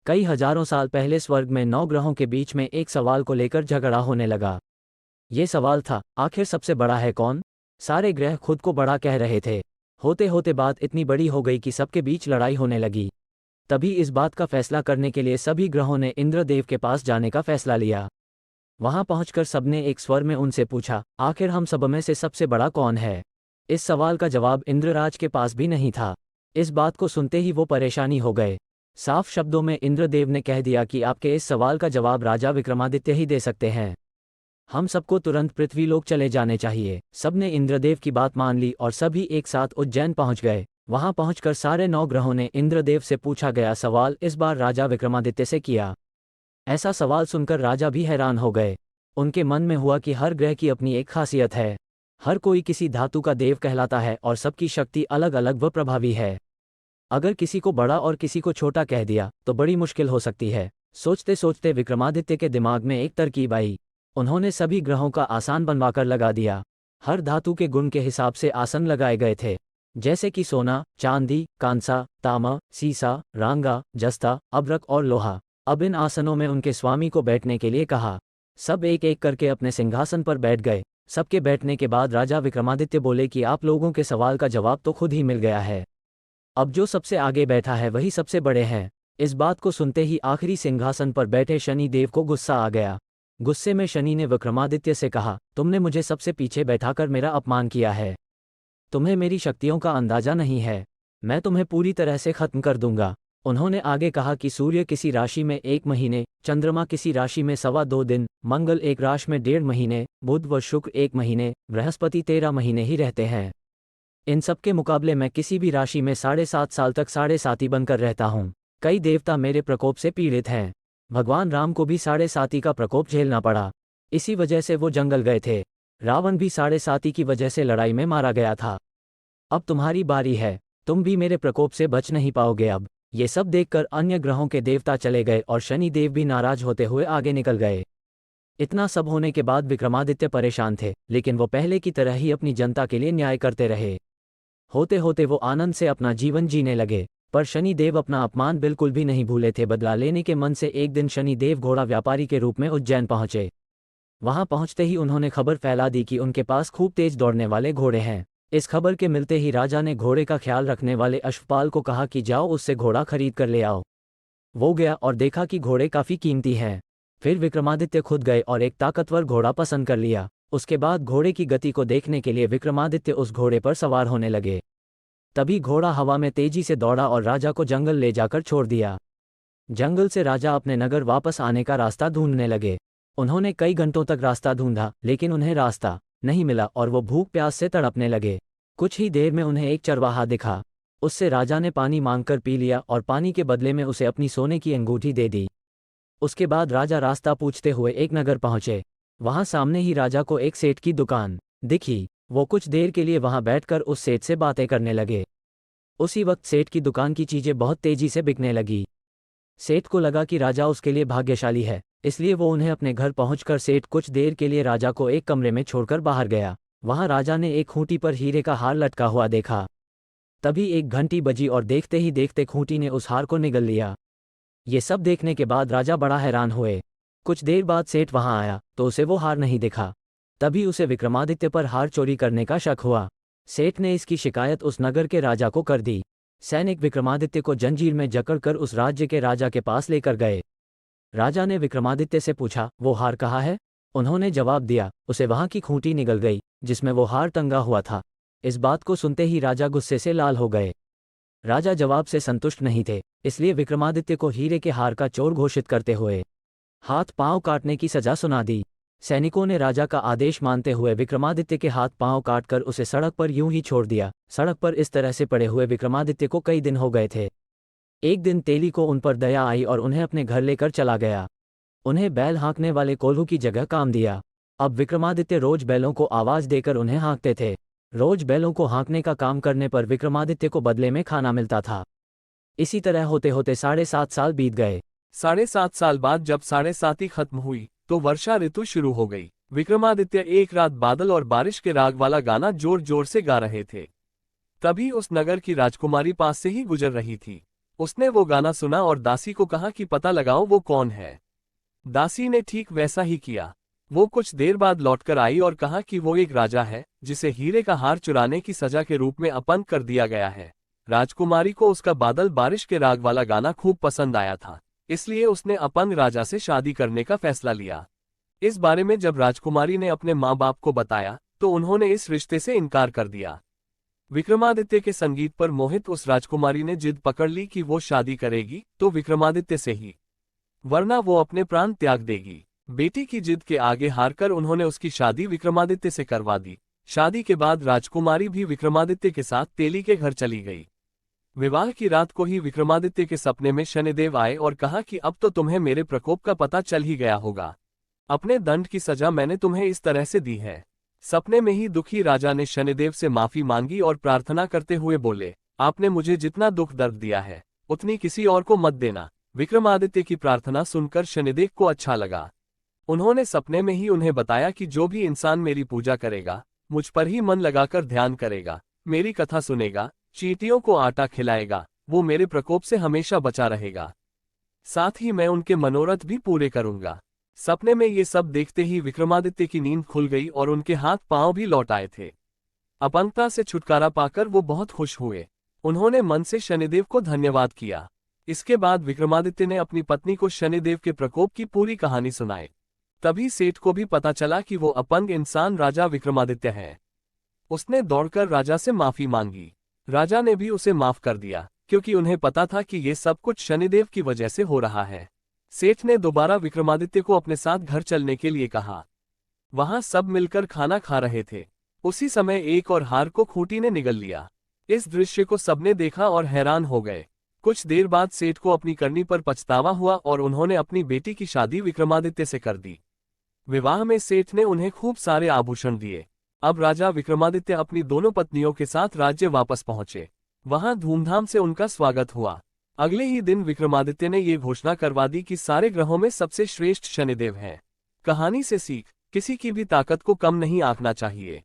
कई हजारों साल पहले स्वर्ग में 9 ग्रहों के बीच में एक सवाल को लेकर झगड़ा होने लगा। ये सवाल था, आखिर सबसे बड़ा है कौन? सारे ग्रह खुद को बड़ा कह रहे थे। होते होते बात इतनी बड़ी हो गई कि सबके बीच लड़ाई होने लगी। तभी इस बात का फैसला करने के लिए सभी ग्रहों ने इंद्रदेव के पास जाने का फैसला लिया। वहां पहुंचकर सबने एक स्वर में उनसे पूछा, आखिर हम सब में से सबसे बड़ा कौन है? इस सवाल का जवाब इंद्रराज के पास भी नहीं था। इस बात को सुनते ही वो परेशानी हो गए। साफ शब्दों में इंद्रदेव ने कह दिया कि आपके इस सवाल का जवाब राजा विक्रमादित्य ही दे सकते हैं। हम सबको तुरंत पृथ्वीलोक चले जाने चाहिए। सबने इंद्रदेव की बात मान ली और सभी एक साथ उज्जैन पहुंच गए। वहां पहुंचकर सारे 9 ग्रहों ने इंद्रदेव से पूछा गया सवाल इस बार राजा विक्रमादित्य से किया। ऐसा सवाल सुनकर राजा भी हैरान हो गए। उनके मन में हुआ कि हर ग्रह की अपनी एक खासियत है। हर कोई किसी धातु का देव कहलाता है और सबकी शक्ति अलग अलग व प्रभावी है। अगर किसी को बड़ा और किसी को छोटा कह दिया तो बड़ी मुश्किल हो सकती है। सोचते सोचते विक्रमादित्य के दिमाग में एक तरकीब आई। उन्होंने सभी ग्रहों का आसान बनवाकर लगा दिया। हर धातु के गुण के हिसाब से आसन लगाए गए थे, जैसे कि सोना, चांदी, कांसा, तांबा, सीसा, रांगा, जस्ता, अब्रक और लोहा। अब इन आसनों में उनके स्वामी को बैठने के लिए कहा। सब एक एक करके अपने सिंहासन पर बैठ गए। सबके बैठने के बाद राजा विक्रमादित्य बोले कि आप लोगों के सवाल का जवाब तो खुद ही मिल गया है। अब जो सबसे आगे बैठा है वही सबसे बड़े हैं। इस बात को सुनते ही आखिरी सिंहासन पर बैठे शनि देव को गुस्सा आ गया। गुस्से में शनि ने विक्रमादित्य से कहा, तुमने मुझे सबसे पीछे बैठाकर मेरा अपमान किया है। तुम्हें मेरी शक्तियों का अंदाजा नहीं है। मैं तुम्हें पूरी तरह से खत्म कर दूंगा। उन्होंने आगे कहा कि सूर्य किसी राशि में 1 महीने, चंद्रमा किसी राशि में 2.25 दिन, मंगल एक राशि में 1.5 महीने, बुध व शुक्र 1 महीने, बृहस्पति 13 महीने ही रहते हैं। इन सब के मुकाबले मैं किसी भी राशि में 7.5 साल तक 7.5 बनकर रहता हूँ। कई देवता मेरे प्रकोप से पीड़ित हैं। भगवान राम को भी 7.5 का प्रकोप झेलना पड़ा। इसी वजह से वो जंगल गए थे। रावण भी 7.5 की वजह से लड़ाई में मारा गया था। अब तुम्हारी बारी है। तुम भी मेरे प्रकोप से बच नहीं पाओगे अब। ये सब देखकर अन्य ग्रहों के देवता चले गए और शनि देव भी नाराज होते हुए आगे निकल गए। इतना सब होने के बाद विक्रमादित्य परेशान थे, लेकिन वो पहले की तरह ही अपनी जनता के लिए न्याय करते रहे। होते होते वो आनंद से अपना जीवन जीने लगे। पर शनि देव अपना अपमान बिल्कुल भी नहीं भूले थे। बदला लेने के मन से एक दिन शनि देव घोड़ा व्यापारी के रूप में उज्जैन पहुंचे। वहां पहुंचते ही उन्होंने खबर फैला दी कि उनके पास खूब तेज दौड़ने वाले घोड़े हैं। इस खबर के मिलते ही राजा ने घोड़े का ख्याल रखने वाले अश्वपाल को कहा कि जाओ उससे घोड़ा खरीद कर ले आओ। वो गया और देखा कि घोड़े काफी कीमती हैं। फिर विक्रमादित्य खुद गए और एक ताकतवर घोड़ा पसंद कर लिया। उसके बाद घोड़े की गति को देखने के लिए विक्रमादित्य उस घोड़े पर सवार होने लगे। तभी घोड़ा हवा में तेजी से दौड़ा और राजा को जंगल ले जाकर छोड़ दिया। जंगल से राजा अपने नगर वापस आने का रास्ता ढूंढने लगे। उन्होंने कई घंटों तक रास्ता ढूंढा, लेकिन उन्हें रास्ता नहीं मिला और वो भूख प्यास से तड़पने लगे। कुछ ही देर में उन्हें एक चरवाहा दिखा। उससे राजा ने पानी मांगकर पी लिया और पानी के बदले में उसे अपनी सोने की अंगूठी दे दी। उसके बाद राजा रास्ता पूछते हुए एक नगर पहुंचे। वहां सामने ही राजा को एक सेठ की दुकान दिखी। वो कुछ देर के लिए वहां बैठकर उस सेठ से बातें करने लगे। उसी वक्त सेठ की दुकान की चीजें बहुत तेजी से बिकने लगी। सेठ को लगा कि राजा उसके लिए भाग्यशाली है, इसलिए वो उन्हें अपने घर पहुंचकर सेठ कुछ देर के लिए राजा को एक कमरे में छोड़कर बाहर गया। वहां राजा ने एक खूंटी पर हीरे का हार लटका हुआ देखा। तभी एक घंटी बजी और देखते ही देखते खूंटी ने उस हार को निगल लिया। ये सब देखने के बाद राजा बड़ा हैरान हुए। कुछ देर बाद सेठ वहां आया तो उसे वो हार नहीं दिखा। तभी उसे विक्रमादित्य पर हार चोरी करने का शक हुआ। सेठ ने इसकी शिकायत उस नगर के राजा को कर दी। सैनिक विक्रमादित्य को जंजीर में जकड़कर उस राज्य के राजा के पास लेकर गए। राजा ने विक्रमादित्य से पूछा, वो हार कहाँ है? उन्होंने जवाब दिया, उसे वहां की खूंटी निगल गई जिसमें वो हार टंगा हुआ था। इस बात को सुनते ही राजा गुस्से से लाल हो गए। राजा जवाब से संतुष्ट नहीं थे, इसलिए विक्रमादित्य को हीरे के हार का चोर घोषित करते हुए हाथ पांव काटने की सजा सुना दी। सैनिकों ने राजा का आदेश मानते हुए विक्रमादित्य के हाथ पांव काटकर उसे सड़क पर यूं ही छोड़ दिया। सड़क पर इस तरह से पड़े हुए विक्रमादित्य को कई दिन हो गए थे। एक दिन तेली को उन पर दया आई और उन्हें अपने घर लेकर चला गया। उन्हें बैल हाँकने वाले कोल्हू की जगह काम दिया। अब विक्रमादित्य रोज बैलों को आवाज देकर उन्हें हाँकते थे। रोज बैलों को हाँकने का काम करने पर विक्रमादित्य को बदले में खाना मिलता था। इसी तरह होते होते 7.5 साल बीत गए। 7.5 साल बाद जब 7.5 खत्म हुई तो वर्षा ऋतु शुरू हो गई। विक्रमादित्य एक रात बादल और बारिश के राग वाला गाना जोर जोर से गा रहे थे। तभी उस नगर की राजकुमारी पास से ही गुजर रही थी। उसने वो गाना सुना और दासी को कहा कि पता लगाओ वो कौन है। दासी ने ठीक वैसा ही किया। वो कुछ देर बाद लौटकर आई और कहा कि वो एक राजा है जिसे हीरे का हार चुराने की सजा के रूप में अपंग कर दिया गया है। राजकुमारी को उसका बादल बारिश के राग वाला गाना खूब पसंद आया था, इसलिए उसने अपंग राजा से शादी करने का फैसला लिया। इस बारे में जब राजकुमारी ने अपने माँ बाप को बताया तो उन्होंने इस रिश्ते से इनकार कर दिया। विक्रमादित्य के संगीत पर मोहित उस राजकुमारी ने जिद पकड़ ली कि वो शादी करेगी तो विक्रमादित्य से ही, वरना वो अपने प्राण त्याग देगी। बेटी की जिद के आगे हारकर उन्होंने उसकी शादी विक्रमादित्य से करवा दी। शादी के बाद राजकुमारी भी विक्रमादित्य के साथ तेली के घर चली गई। विवाह की रात को ही विक्रमादित्य के सपने में शनिदेव आए और कहा कि अब तो तुम्हें मेरे प्रकोप का पता चल ही गया होगा। अपने दंड की सजा मैंने तुम्हें इस तरह से दी है। सपने में ही दुखी राजा ने शनिदेव से माफी मांगी और प्रार्थना करते हुए बोले, आपने मुझे जितना दुख दर्द दिया है उतनी किसी और को मत देना। विक्रमादित्य की प्रार्थना सुनकर शनिदेव को अच्छा लगा। उन्होंने सपने में ही उन्हें बताया कि जो भी इंसान मेरी पूजा करेगा, मुझ पर ही मन लगाकर ध्यान करेगा, मेरी कथा सुनेगा, चींटियों को आटा खिलाएगा, वो मेरे प्रकोप से हमेशा बचा रहेगा। साथ ही मैं उनके मनोरथ भी पूरे करूंगा। सपने में ये सब देखते ही विक्रमादित्य की नींद खुल गई और उनके हाथ पांव भी लौट आए थे। अपंगता से छुटकारा पाकर वो बहुत खुश हुए। उन्होंने मन से शनिदेव को धन्यवाद किया। इसके बाद विक्रमादित्य ने अपनी पत्नी को शनिदेव के प्रकोप की पूरी कहानी सुनाई। तभी सेठ को भी पता चला कि वो अपंग इंसान राजा विक्रमादित्य है। उसने दौड़कर राजा से माफी मांगी। राजा ने भी उसे माफ कर दिया, क्योंकि उन्हें पता था कि ये सब कुछ शनिदेव की वजह से हो रहा है। सेठ ने दोबारा विक्रमादित्य को अपने साथ घर चलने के लिए कहा। वहां सब मिलकर खाना खा रहे थे। उसी समय एक और हार को खूंटी ने निगल लिया। इस दृश्य को सबने देखा और हैरान हो गए। कुछ देर बाद सेठ को अपनी करनी पर पछतावा हुआ और उन्होंने अपनी बेटी की शादी विक्रमादित्य से कर दी। विवाह में सेठ ने उन्हें खूब सारे आभूषण दिए। अब राजा विक्रमादित्य अपनी दोनों पत्नियों के साथ राज्य वापस पहुंचे। वहां धूमधाम से उनका स्वागत हुआ। अगले ही दिन विक्रमादित्य ने ये घोषणा करवा दी कि सारे ग्रहों में सबसे श्रेष्ठ शनिदेव हैं। कहानी से सीख, किसी की भी ताकत को कम नहीं आंकना चाहिए।